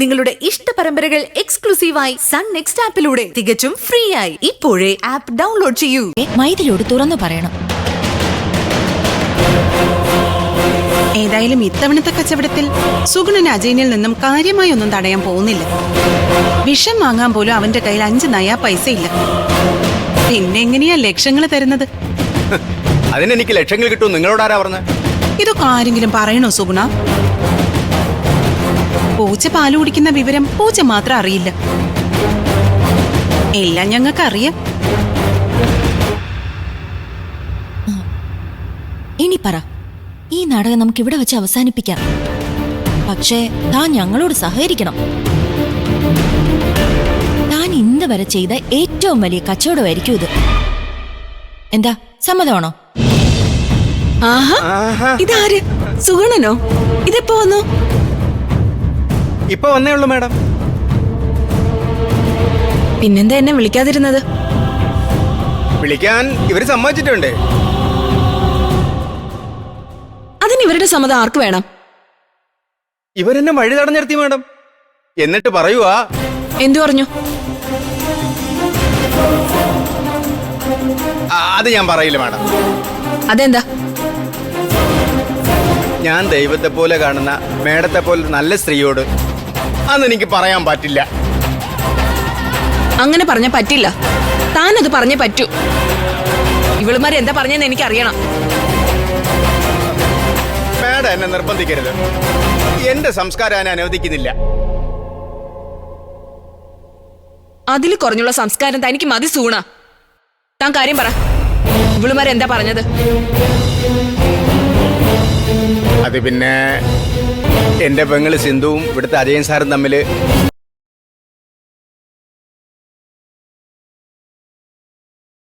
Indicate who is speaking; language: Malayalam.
Speaker 1: നിങ്ങളുടെ ഇഷ്ട പരമ്പരകൾ എക്സ്ക്ലൂസീവായി സൺ നെക്സ്റ്റ് ആപ്പിലൂടെ തികച്ചും ഫ്രീ ആയി ഇപ്പോഴേ ആപ്പ് ഡൗൺലോഡ് ചെയ്യൂ.
Speaker 2: മൈഥിലിയോട് തുറന്നു പറയണം.
Speaker 3: ഏതായാലും ഇത്തവണത്തെ കച്ചവടത്തിൽ സുഗുണന് അജയനിൽ നിന്നും കാര്യമായി ഒന്നും തടയാൻ പോകുന്നില്ല. വിഷം വാങ്ങാൻ പോലും അവന്റെ കയ്യിൽ 5 നയാ പൈസ ഇല്ല. പിന്നെ എങ്ങനെയാ ലക്ഷങ്ങൾ തരുന്നത്?
Speaker 4: അതിനെനിക്ക് ലക്ഷങ്ങൾ കിട്ടും. നിങ്ങളോടാരാ പറഞ്ഞത്?
Speaker 3: ഇതൊക്കെ ആരെങ്കിലും പറയണോ സുഗുണ? പൂച്ച പാല് കുടിക്കുന്ന വിവരം പൂച്ച മാത്രം അറിയില്ല. എല്ലാം ഞങ്ങൾക്ക് അറിയാം.
Speaker 2: ഇനി പറ, ഈ നാടകം നമുക്ക് ഇവിടെ വെച്ച് അവസാനിപ്പിക്കാം. പക്ഷേ താൻ ഞങ്ങളോട് സഹകരിക്കണം. താൻ ഇന്ന് വരെ ചെയ്ത ഏറ്റവും വലിയ കച്ചവടമായിരിക്കും ഇത്. എന്താ, സമ്മതമാണോ?
Speaker 3: ആഹാ, ഇതാര്? സുഗുണനോ? ഇതെപ്പോ വന്നു?
Speaker 4: ഇപ്പൊ വന്നേ ഉള്ളൂ മാഡം.
Speaker 3: പിന്നെന്താ എന്നെ വിളിക്കാതിരുന്നത്?
Speaker 4: വിളിക്കാൻ ഇവര് സമ്മതിച്ചിട്ടുണ്ട്.
Speaker 3: അതിന് ഇവരുടെ സമ്മതം ആർക്ക് വേണം?
Speaker 4: ഇവരെന്നെ വഴി തടഞ്ഞിർത്തി മാഡം. എന്നിട്ട് പറയുവാ.
Speaker 3: എന്തു പറഞ്ഞു?
Speaker 4: അത് ഞാൻ പറയില്ല മാഡം.
Speaker 3: അതെന്താ?
Speaker 4: ഞാൻ ദൈവത്തെ പോലെ കാണുന്ന മേഡത്തെ പോലെ നല്ല സ്ത്രീയോട് അതെനിക്ക് പറയാൻ പറ്റില്ല.
Speaker 3: അങ്ങനെ പറഞ്ഞ പറ്റില്ല. താനത് പറഞ്ഞേ പറ്റൂ. ഇവളുമാരെ എന്താ പറഞ്ഞെന്ന് എനിക്ക് അറിയണം.
Speaker 4: മാഡം എന്നെ നിർബന്ധിക്കരുത്. എന്റെ സംസ്കാരം എന്നെ അനുവദിക്കുന്നില്ല.
Speaker 3: അതിൽ കുറഞ്ഞുള്ള സംസ്കാരം തനിക്ക് മതി സൂണ. താൻ കാര്യം പറ. ഇവളുമാരെന്താ പറഞ്ഞത്?
Speaker 4: അത് പിന്നെ എന്റെ പെങ്ങള് സിന്ധുവും ഇവിടുത്തെ അജയൻ സാറും തമ്മില്